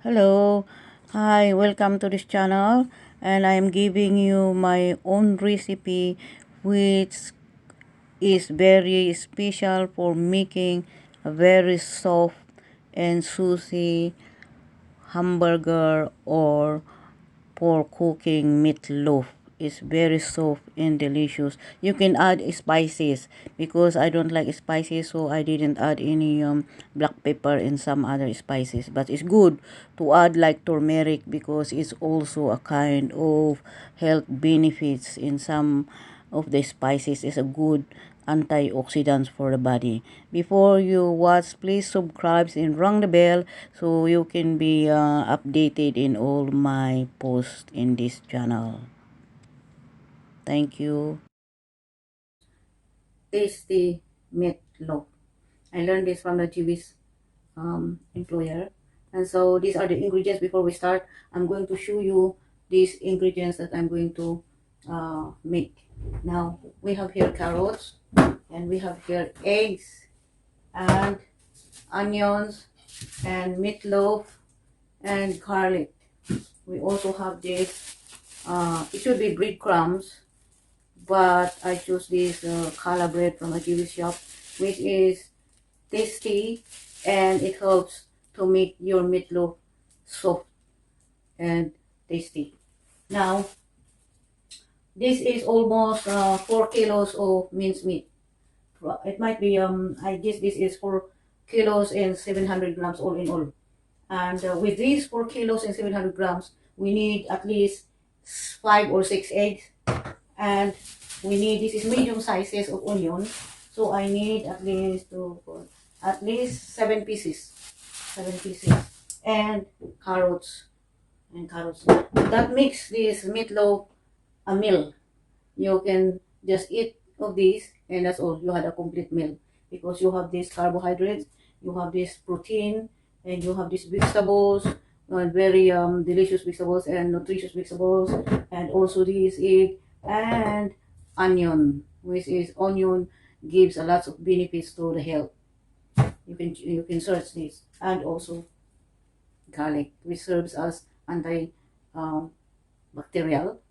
Hello, hi, welcome to this channel, and I am giving you my own recipe which is very special for making a very soft and juicy hamburger or for cooking meatloaf. It's very soft and delicious. You can add spices because I don't like spices, so I didn't add any black pepper and some other spices. But it's good to add like turmeric because it's also a kind of health benefits in some of the spices. Is a good antioxidants for the body. Before you watch, please subscribe and ring the bell so you can be updated in all my posts in this channel. Thank you. Tasty meatloaf. I learned this from the TV's employer. And so these are the ingredients. Before we start, I'm going to show you these ingredients that I'm going to make. Now, we have here carrots, and we have here eggs, and onions, and meatloaf, and garlic. We also have this, it should be breadcrumbs, but I choose this challah bread from a Jewish shop, which is tasty and it helps to make your meatloaf soft and tasty. Now, this is almost 4 kilos of minced meat. It might be, I guess this is 4 kilos and 700 grams all in all. And with these 4 kilos and 700 grams, we need at least 5 or 6 eggs. And we need, this is medium sizes of onion. So I need at least at least 7 pieces. 7 pieces. And carrots. And carrots. That makes this meatloaf a meal. You can just eat of this and that's all. You had a complete meal because you have this carbohydrates, you have this protein, and you have these vegetables, very delicious vegetables and nutritious vegetables, and also this egg and onion, which is onion gives a lot of benefits to the health. You can search this, and also garlic, which serves as anti bacterial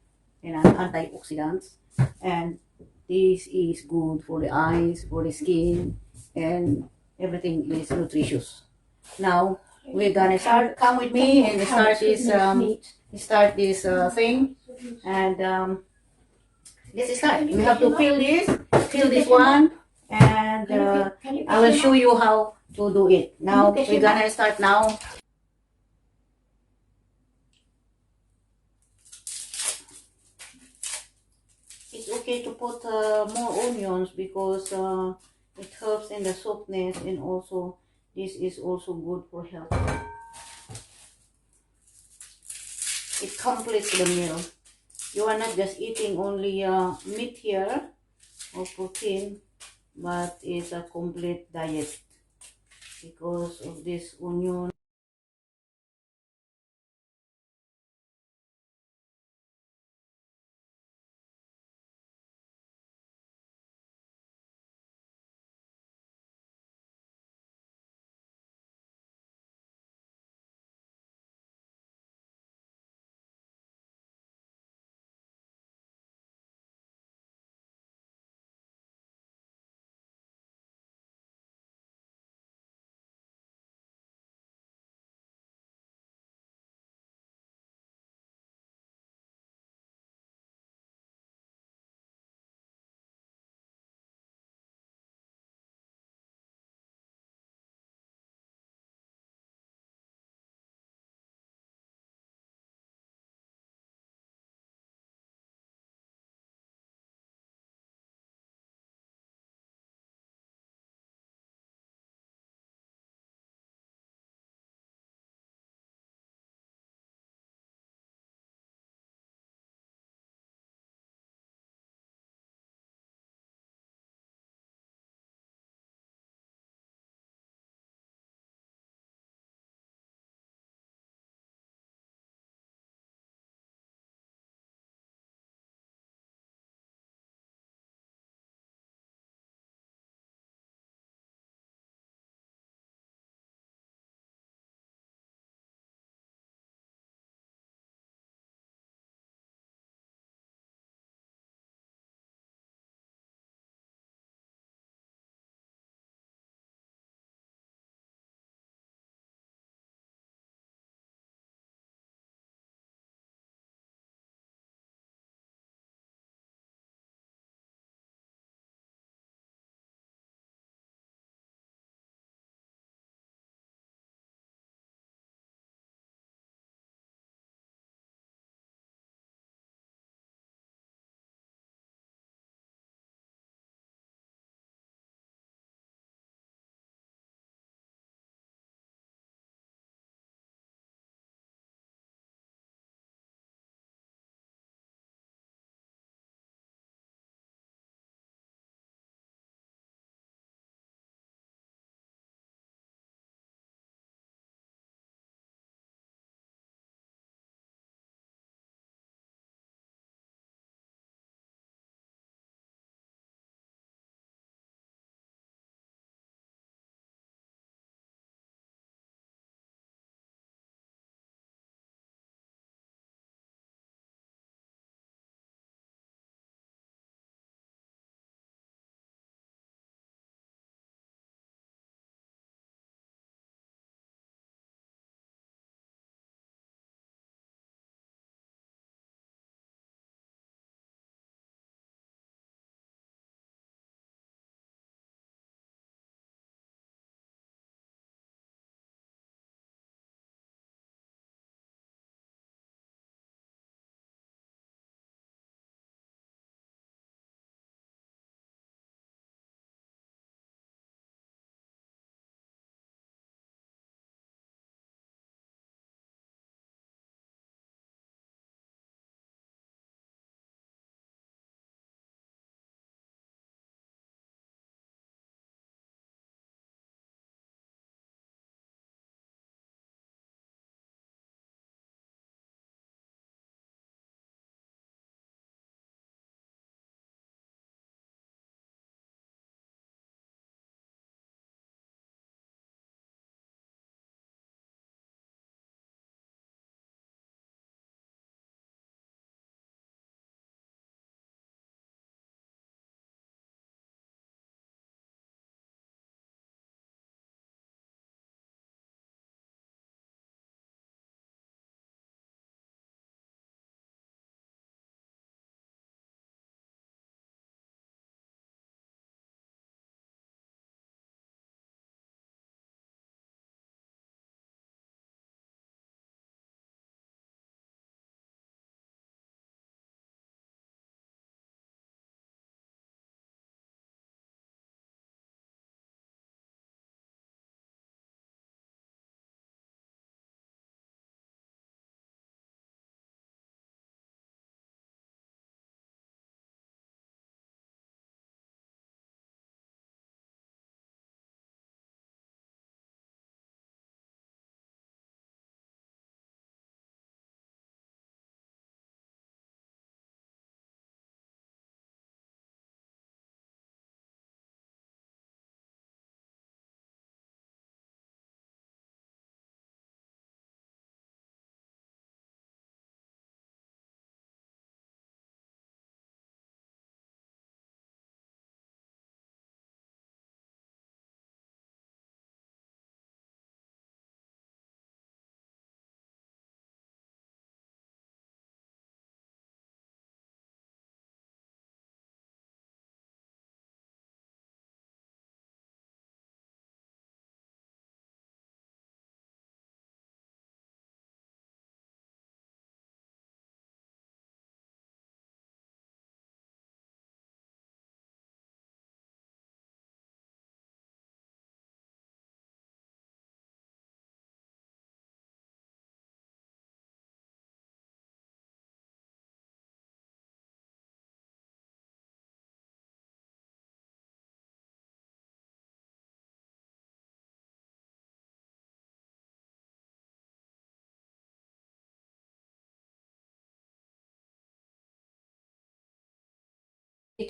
and antioxidants, and this is good for the eyes, for the skin, and everything is nutritious. Now we're gonna start. Come with me and start this thing, and let's start. We have to peel this one, and I will show you how to do it. Now we're gonna start now. It's okay to put more onions because it helps in the softness, and also this is also good for health. It completes the meal. You are not just eating only meat here or protein, but it's a complete diet because of this onion.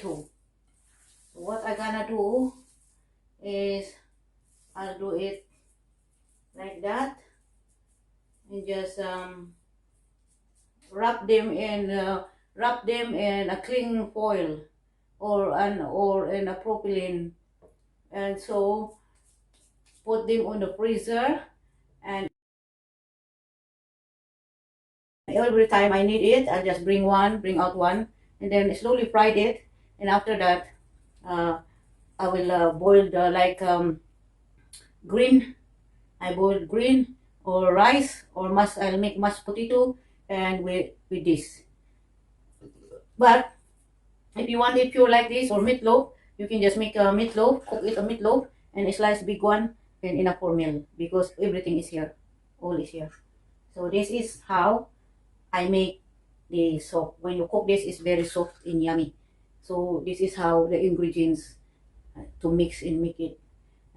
Too. What I gonna do is I'll do it like that and just wrap them in a cling foil or in a propylene, and so put them on the freezer, and every time I need it I'll just bring out one, and then slowly fried it, and after that uh, I will boil the green. I boil green or rice or I'll make mashed potato and with this. But if you want it pure like this or meatloaf, you can just make a meatloaf, cook it a meatloaf, and a slice big one, and enough for meal because everything is here, all is here. So this is how I make the soup. When you cook this, it's very soft and yummy. So this is how the ingredients to mix and make it.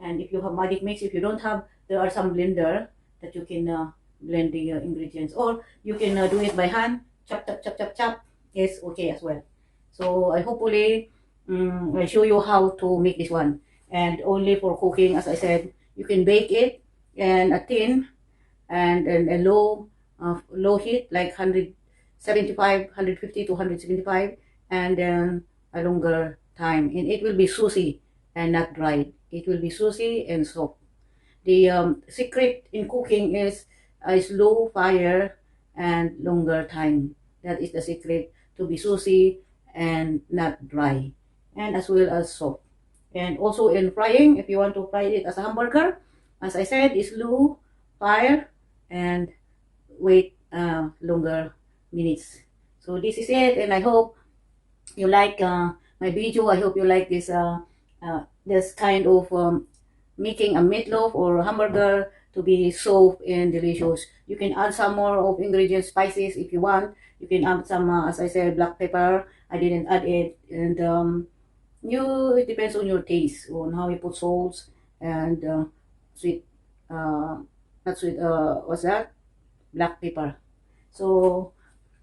And if you have magic mix, if you don't have, there are some blender that you can blend the ingredients, or you can do it by hand, chop chop chop chop chop. It's okay as well. So I hopefully I show you how to make this one, and only for cooking, as I said, you can bake it in a tin and a low heat like 175, 150 to 175, and then a longer time, and it will be saucy and not dried. It will be saucy and soft. The secret in cooking is a slow fire and longer time. That is the secret to be saucy and not dry, and as well as soft. And also in frying, if you want to fry it as a hamburger, as I said, is low fire and wait longer minutes. So this is it, and I hope you like my video. I hope you like this kind of making a meatloaf or hamburger to be soft and delicious. You can add some more of ingredients, spices if you want. You can add some, as I said, black pepper. I didn't add it, and it depends on your taste, on how you put salts and sweet, not sweet. What's that? Black pepper. So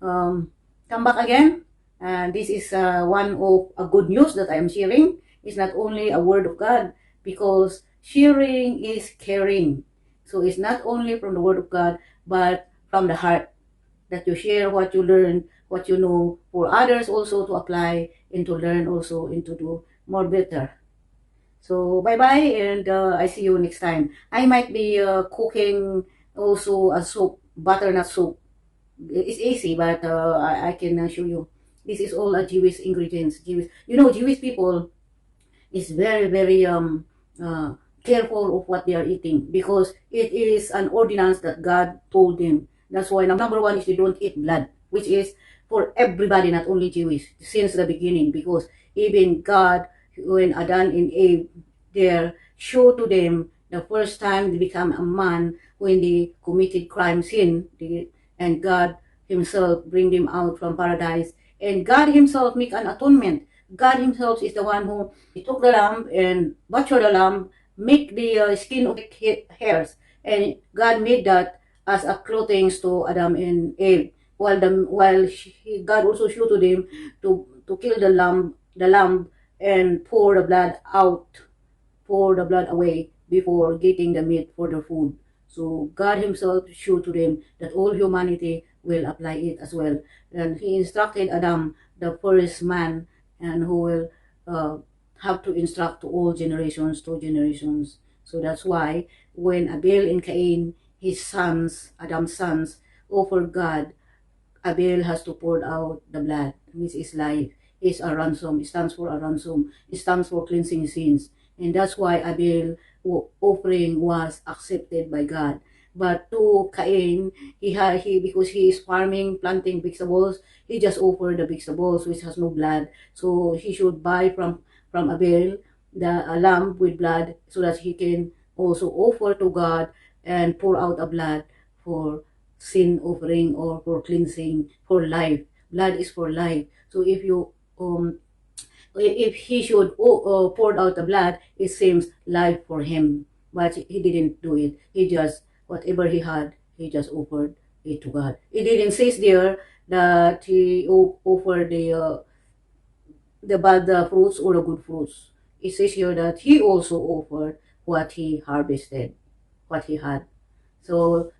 come back again. And this is one of a good news that I am sharing. It's not only a word of God, because sharing is caring. So it's not only from the word of God, but from the heart, that you share what you learn, what you know, for others also to apply and to learn also and to do more better. So bye bye, and I see you next time. I might be cooking also a soup, butternut soup. It's easy, but I can show you. This is all a Jewish ingredients. Jewish people is very, very careful of what they are eating, because it is an ordinance that God told them. That's why number one is they don't eat blood, which is for everybody, not only Jewish, since the beginning. Because even God, when Adam and Eve there, showed to them the first time they become a man, when they committed crime, sin, and God Himself bring them out from paradise, and God Himself make an atonement. God Himself is the one who He took the lamb and butchered the lamb, make the skin of the hairs, and God made that as a clothing to Adam and Eve. God also showed to them to kill the lamb and pour the blood away before getting the meat for the food. So God Himself showed to them that all humanity will apply it as well. And He instructed Adam, the first man, and who will have to instruct to all generations, to generations. So that's why when Abel and Cain, his sons, Adam's sons, offered God, Abel has to pour out the blood, which is life. It's a ransom. It stands for a ransom. It stands for cleansing sins. And that's why Abel offering was accepted by God. But to Cain, because he is farming, planting vegetables, he just offered the vegetables which has no blood. So he should buy from Abel a lamb with blood, so that he can also offer to God and pour out a blood for sin offering, or for cleansing, for life. Blood is for life. So if he should pour out the blood, it seems life for him. But he didn't do it. He just, whatever he had, he just offered it to God. It didn't say there that he offered the bad fruits or the good fruits. It says here that he also offered what he harvested, what he had. So,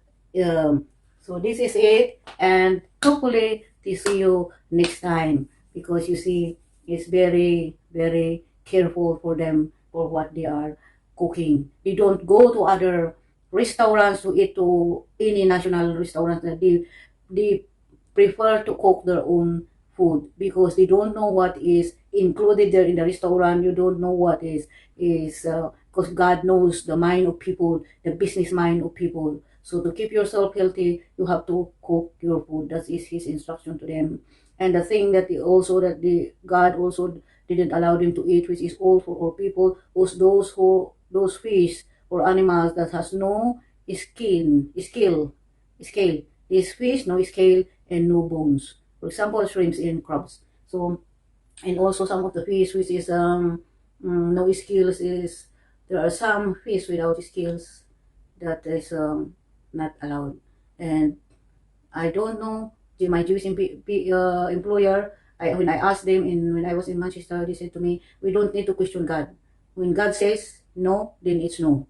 um, so this is it, and hopefully to see you next time, because you see, it's very, very careful for them for what they are cooking. They don't go to other restaurants to eat to any national restaurants. They prefer to cook their own food because they don't know what is included there in the restaurant. You don't know what is because God knows the mind of people, the business mind of people. So to keep yourself healthy, you have to cook your food. That is His instruction to them. And the thing that the God also didn't allow them to eat, which is all for all people, was those fish or animals that has no scale. This fish, no scale and no bones. For example, shrimps and crabs. So, and also some of the fish which is no scales is, there are some fish without scales that is not allowed. And I don't know, my Jewish employer, when I asked them when I was in Manchester, they said to me, we don't need to question God. When God says no, then it's no.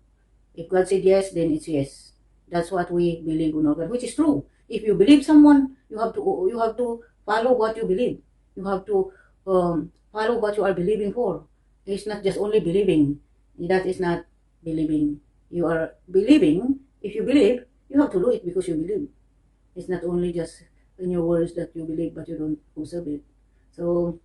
If God said yes, then it's yes. That's what we believe in our God, which is true. If you believe someone, you have to follow what you believe. You have to follow what you are believing for. It's not just only believing. That is not believing. You are believing. If you believe, you have to do it because you believe. It's not only just in your words that you believe, but you don't observe it. So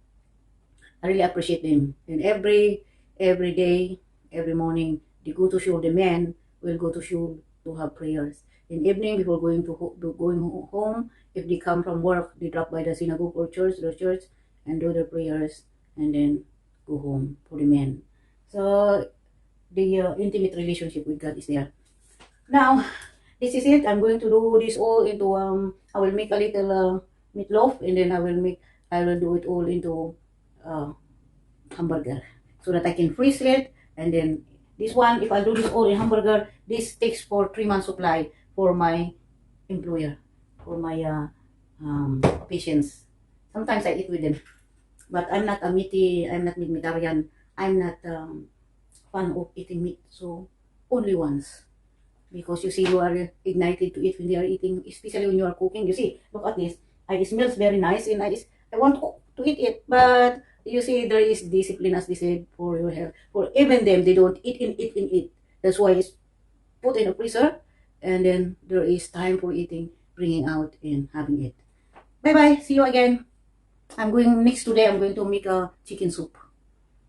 I really appreciate them. And every day, every morning, they go to shul. The men will go to shul to have prayers. In evening, before going home, if they come from work, they drop by the synagogue or church, and do their prayers, and then go home for the men. So the intimate relationship with God is there. Now, this is it. I'm going to do this all into I will make a little meatloaf, and then I will do it all into uh, hamburger so that I can freeze it. And then this one, if I do this all in hamburger, this takes for 3 months supply for my employer, for my patients. Sometimes I eat with them, but I'm not meatitarian. I'm not fan of eating meat, so only once. Because you see, you are ignited to eat when they are eating, especially when you are cooking. You see, look at this. It smells very nice, and I want to eat it. But you see, there is discipline, as they said, for your health. For even them, they don't eat. That's why it's put in a freezer, and then there is time for eating, bringing out and having it. Bye bye. See you again. I'm going next today. I'm going to make a chicken soup.